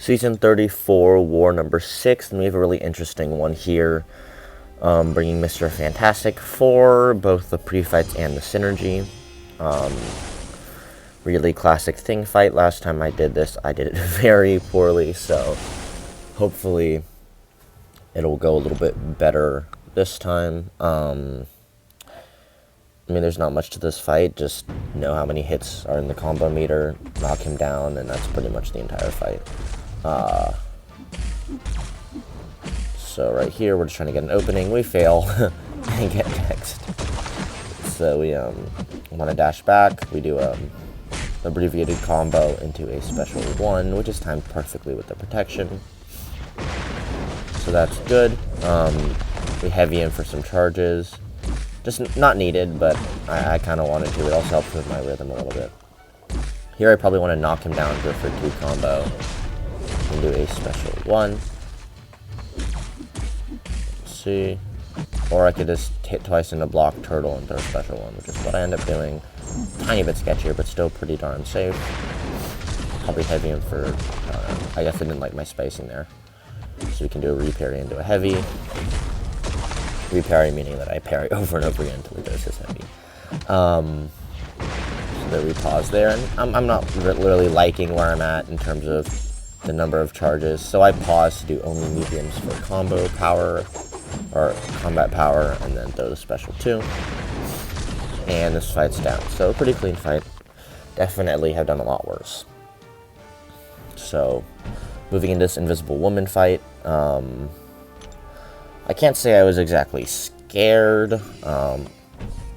Season 34, War number 6, and we have a really interesting one here, bringing Mr. Fantastic for both the pre-fights and the synergy. Really classic thing fight. Last time I did this, I did it very poorly, so hopefully it'll go a little bit better this time. I mean, there's not much to this fight, just know how many hits are in the combo meter, knock him down, and that's pretty much the entire fight. So right here, we're just trying to get an opening. We fail and get next. So we want to dash back. We do abbreviated combo into a special 1, which is timed perfectly with the protection. So that's good. We heavy in for some charges. Just not needed, but I kind of wanted to. It also helps with my rhythm a little bit. Here I probably want to knock him down, go for 2 combo, and do a special 1. Let's see. Or I could just hit twice in a block turtle and throw a special 1, which is what I end up doing. Tiny bit sketchier, but still pretty darn safe. Probably heavy in for, I guess I didn't like my spacing there. So we can do a reparry into a heavy. Reparry meaning that I parry over and over again until it goes his heavy. So there we pause there, and I'm not really liking where I'm at in terms of the number of charges, so I pause to do only mediums for combo power, or combat power, and then throw the special 2. And this fight's down, so pretty clean fight. Definitely have done a lot worse. So, moving into this Invisible Woman fight, I can't say I was exactly scared.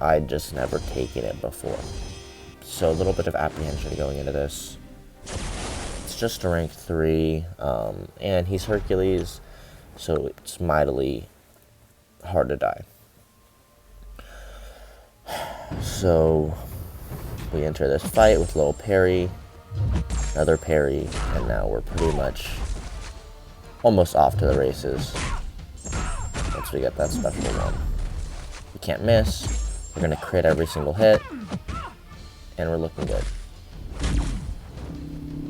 I'd just never taken it before. So a little bit of apprehension going into this. It's just a rank 3, and he's Hercules, so it's mightily hard to die. So we enter this fight with a little parry, another parry, and now we're pretty much almost off to the races. Once we get that special 1. We can't miss. We're going to crit every single hit. And we're looking good.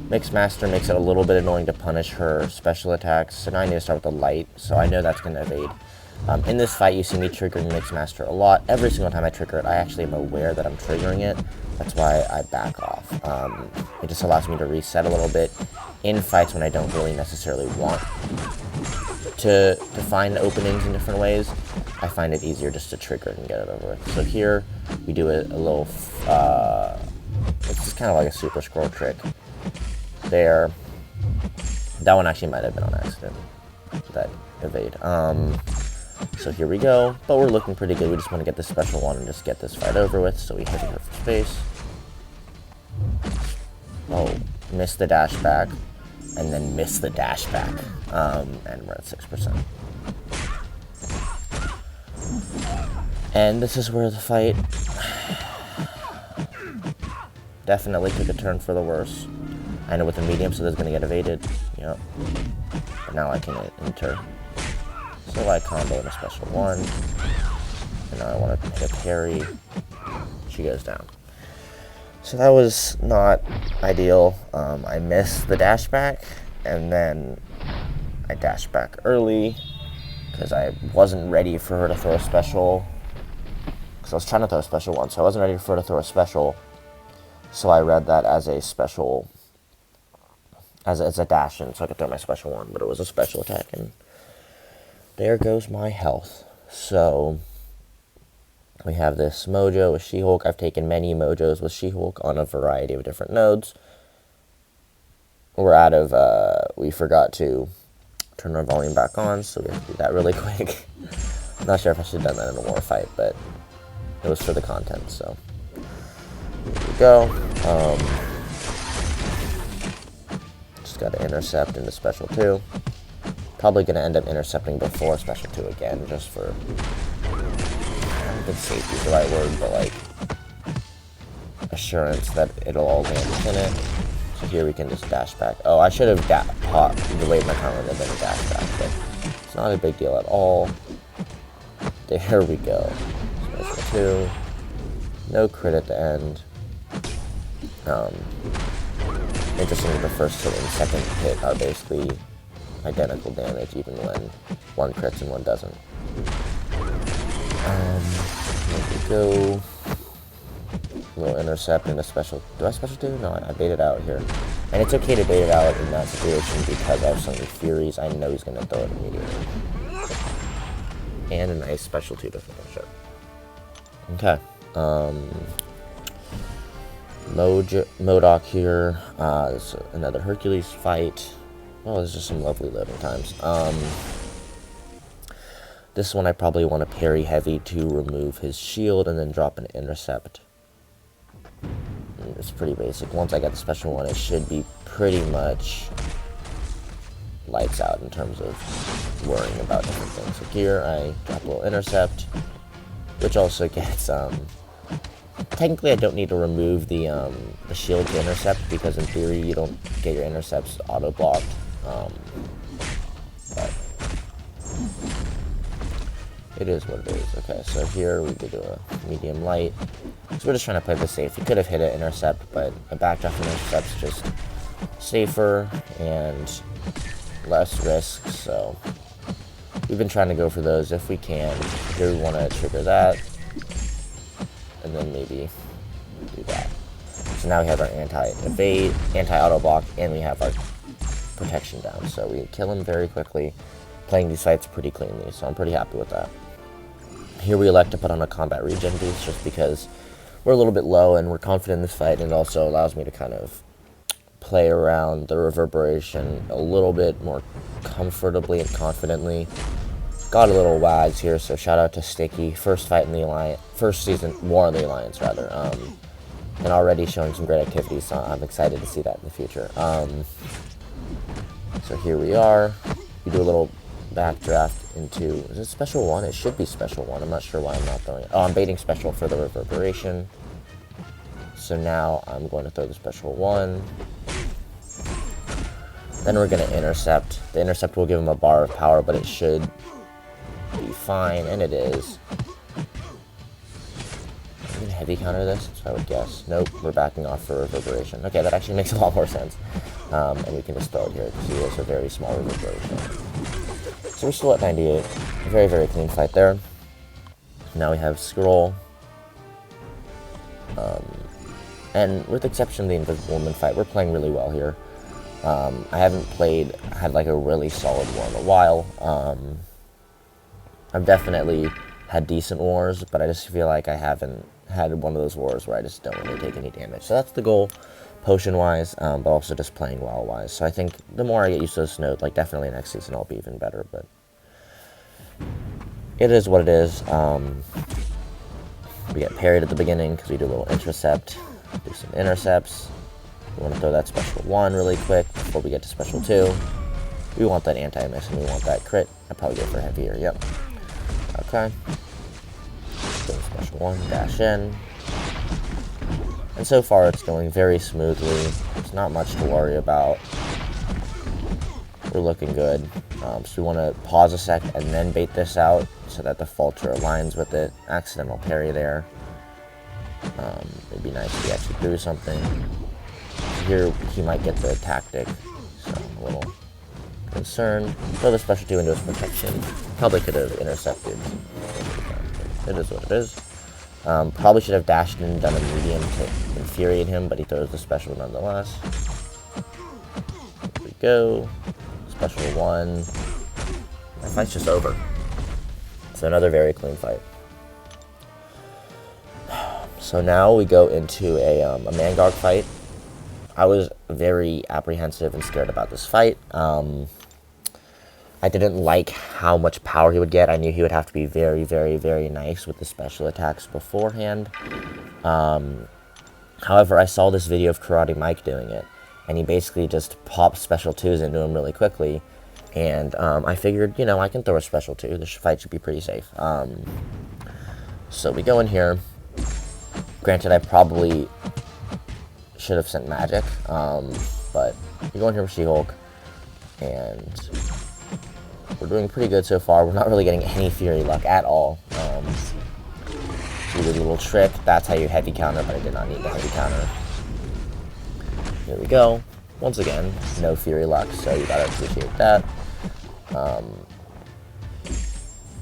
Mixmaster makes it a little bit annoying to punish her special attacks. So now I need to start with the light. So I know that's going to evade. In this fight, you see me triggering Mixmaster a lot. Every single time I trigger it, I actually am aware that I'm triggering it. That's why I back off. It just allows me to reset a little bit in fights when I don't really necessarily want to find openings in different ways. I find it easier just to trigger it and get it over with. So here we do a little, it's just kind of like a super Skrull trick there. That one actually might have been on accident, that evade. So here we go, but we're looking pretty good. We just want to get this special 1 and just get this fight over with. So we hit her for space. Oh, missed the dash back. And then miss the dash back, and we're at 6%. And this is where the fight definitely took a turn for the worse. I know with the medium, so that's going to get evaded. Yep. But now I can enter. So I combo in a special 1. And now I want to hit a parry. She goes down. So that was not ideal. I missed the dash back, and then I dashed back early because I wasn't ready for her to throw a special. Because I was trying to throw a special 1, so I wasn't ready for her to throw a special. So I read that as a special, as a dash in, so I could throw my special 1, but it was a special attack, and there goes my health. So we have this Mojo with She-Hulk. I've taken many Mojos with She-Hulk on a variety of different nodes. We're out of, we forgot to turn our volume back on, so we have to do that really quick. I'm not sure if I should have done that in a war fight, but it was for the content, so here we go. Just got to intercept into special 2. Probably going to end up intercepting before special 2 again, just for, I don't think safety is the right word, but like assurance that it'll all land within it. So here we can just dash back. Oh, I should have delayed my time and then a dash back, but it's not a big deal at all. There we go. Special 2. No crit at the end. Interestingly, the first hit and second hit are basically identical damage, even when one crits and one doesn't. There we go. A little intercept and a special. Do I special 2? No, I baited out here. And it's okay to bait it out in that situation because I have so many Furies. I know he's going to throw it immediately. And a nice special 2 to finish it. Okay. M.O.D.O.K here. This is another Hercules fight. Oh, there's just some lovely loading times. This one I probably want to parry heavy to remove his shield and then drop an intercept. It's pretty basic. Once I get the special one, it should be pretty much lights out in terms of worrying about different things. So here I drop a little intercept, which also gets technically I don't need to remove the shield to intercept because in theory you don't get your intercepts auto blocked. But it is what it is. Okay, so here we could do a medium light. So we're just trying to play this safe. We could have hit an intercept, but a backdraft intercept's just safer and less risk, so we've been trying to go for those if we can. Here we want to trigger that, and then maybe do that. So now we have our anti-evade, anti-auto block, and we have our protection down. So we kill him very quickly, playing these fights pretty cleanly, so I'm pretty happy with that. Here we elect to put on a combat regen boost just because we're a little bit low and we're confident in this fight, and it also allows me to kind of play around the reverberation a little bit more comfortably and confidently. Got a little wags here, so shout out to Sticky. First fight in the Alliance, first season, War in the Alliance rather, and already showing some great activities, so I'm excited to see that in the future. So here we are. We do a little backdraft into, is it special 1? It should be special 1. I'm not sure why I'm not throwing it. Oh, I'm baiting special for the reverberation. So now I'm going to throw the special 1. Then we're going to intercept. The intercept will give him a bar of power, but it should be fine, and it is. I'm going to heavy counter this, so I would guess. Nope, we're backing off for reverberation. Okay, that actually makes a lot more sense. And we can just throw it here, because he has a very small reverberation. So we're still at 98. Very, very clean fight there. Now we have Skrull. And with the exception of the Invisible Woman fight, we're playing really well here. I haven't had like a really solid war in a while. I've definitely had decent wars, but I just feel like I haven't had one of those wars where I just don't really take any damage. So that's the goal, potion-wise, but also just playing well-wise. So I think the more I get used to this node, like definitely next season I'll be even better, but it is what it is. We get parried at the beginning because we do a little intercept, do some intercepts. We want to throw that special 1 really quick before we get to special 2. We want that anti-miss and we want that crit. I'd probably go for heavier, yep. Okay. Doing special 1, dash in. And so far it's going very smoothly. There's not much to worry about. We're looking good. So we want to pause a sec and then bait this out so that the falter aligns with it. Accidental parry there. It'd be nice if he actually threw something. Here he might get the tactic, so I'm a little concerned. Throw the special 2 into his protection. Probably could have intercepted. It is what it is. Probably should have dashed in and done a medium to infuriate him, but he throws the special nonetheless. Here we go. Special 1. That fight's just over. So another very clean fight. So now we go into a Mangog fight. I was very apprehensive and scared about this fight. I didn't like how much power he would get. I knew he would have to be very, very, very nice with the special attacks beforehand. However, I saw this video of Karate Mike doing it, and he basically just popped special 2s into him really quickly. And I figured, you know, I can throw a special 2. This fight should be pretty safe. So we go in here. Granted, I probably should have sent magic, but we go in here with She-Hulk, and we're doing pretty good so far. We're not really getting any Fury luck at all. So we did a little trick. That's how you heavy counter, but I did not need the heavy counter. Here we go. Once again, no Fury luck, so you gotta appreciate that.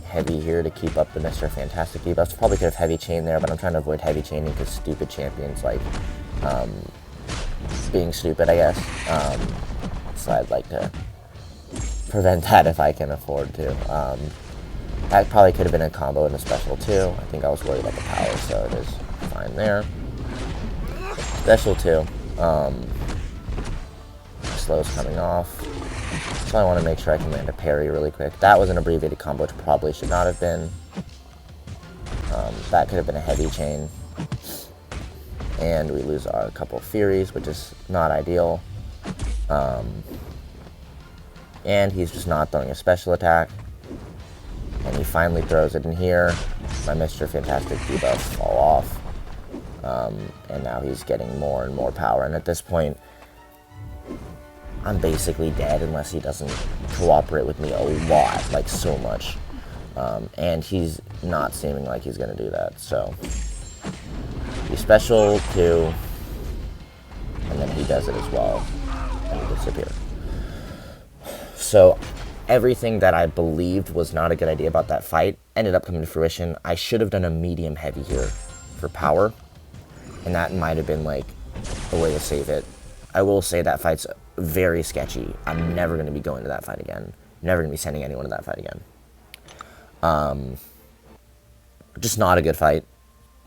Heavy here to keep up the Mr. Fantastic debuffs. Probably could have heavy chain there, but I'm trying to avoid heavy chaining because stupid champions like being stupid, I guess. So I'd like to prevent that if I can afford to. That probably could have been a combo in a special too. I think I was worried about the power, so it is fine there. Special 2. Slow's coming off. So I want to make sure I can land a parry really quick. That was an abbreviated combo, which probably should not have been. That could have been a heavy chain. And we lose our couple of Furies, which is not ideal. And he's just not throwing a special attack. And he finally throws it in here. My Mr. Fantastic debuffs fall off. And now he's getting more and more power. And at this point, I'm basically dead unless he doesn't cooperate with me a lot, like so much. And he's not seeming like he's going to do that. So, he special 2, and then he does it as well, and he disappears. So, everything that I believed was not a good idea about that fight ended up coming to fruition. I should have done a medium heavy here for power, and that might have been like a way to save it. I will say that fight's very sketchy. I'm never going to be going to that fight again. Never going to be sending anyone to that fight again. Just not a good fight.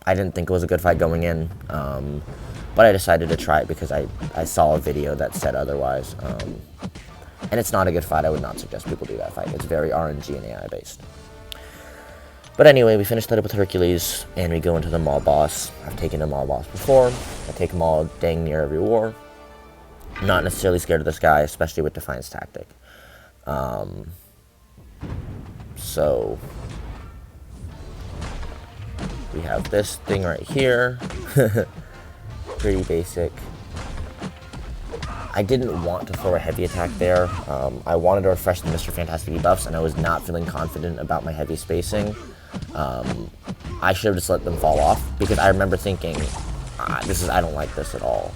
I didn't think it was a good fight going in, but I decided to try it because I saw a video that said otherwise. And it's not a good fight. I would not suggest people do that fight. It's very RNG and AI based. But anyway, we finished that up with Hercules, and we go into the Maw boss. I've taken a Maw boss before. I take Maw dang near every war. I'm not necessarily scared of this guy, especially with Defiance Tactic. So we have this thing right here. Pretty basic. I didn't want to throw a heavy attack there. I wanted to refresh the Mr. Fantastic debuffs, and I was not feeling confident about my heavy spacing. I should have just let them fall off, because I remember thinking, I don't like this at all.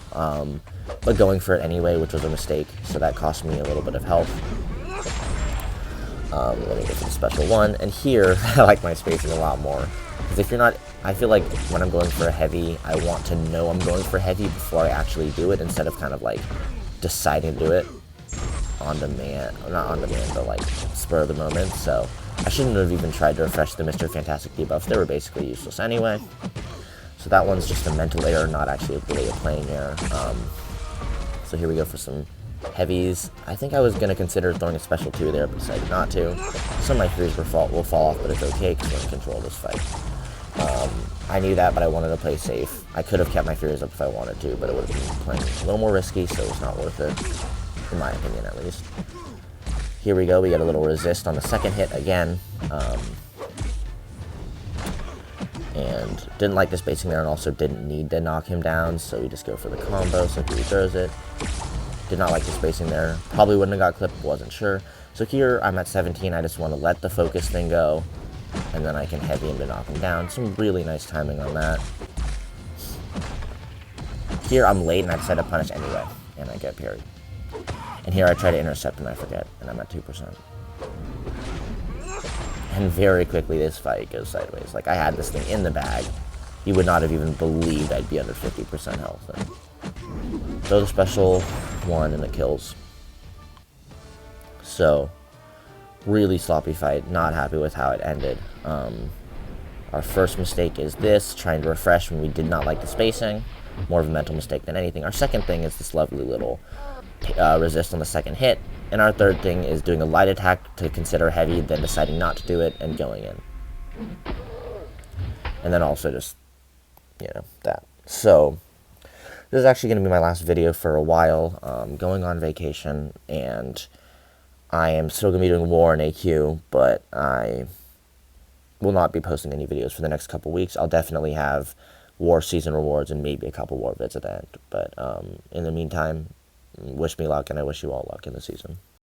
But going for it anyway, which was a mistake, so that cost me a little bit of health. Let me go for the special 1, and here, I like my spacing a lot more. Because if you're not, I feel like when I'm going for a heavy, I want to know I'm going for heavy before I actually do it, instead of kind of like deciding to do it on demand, not on demand, but like spur of the moment. So I shouldn't have even tried to refresh the Mr. Fantastic debuffs. They were basically useless anyway. So that one's just a mental error, not actually really a playing error. So here we go for some heavies. I think I was going to consider throwing a special 2 there, but decided not to. Some of my Furies will fall off, but it's okay because we're in control of this fight. I knew that, but I wanted to play safe. I could have kept my Furies up if I wanted to, but it would have been playing a little more risky, so it's not worth it, in my opinion at least. Here we go, we get a little resist on the second hit again. And didn't like the spacing there, and also didn't need to knock him down, so we just go for the combo, so he throws it. Did not like the spacing there. Probably wouldn't have got clipped, wasn't sure. So here, I'm at 17, I just want to let the focus thing go, and then I can heavy him to knock him down. Some really nice timing on that. Here, I'm late, and I decide to punish anyway, and I get parried. And here, I try to intercept, and I forget, and I'm at 2%. And very quickly, this fight goes sideways. Like, I had this thing in the bag. You would not have even believed I'd be under 50% health. And throw the special 1, and it kills. So, really sloppy fight. Not happy with how it ended. Our first mistake is this, trying to refresh when we did not like the spacing. More of a mental mistake than anything. Our second thing is this lovely little resist on the second hit. And our third thing is doing a light attack to consider heavy, then deciding not to do it and going in. And then also just, that. So, this is actually going to be my last video for a while. Going on vacation, and I am still going to be doing War and AQ, but I will not be posting any videos for the next couple weeks. I'll definitely have War season rewards and maybe a couple War vids at the end. But in the meantime, wish me luck, and I wish you all luck in the season.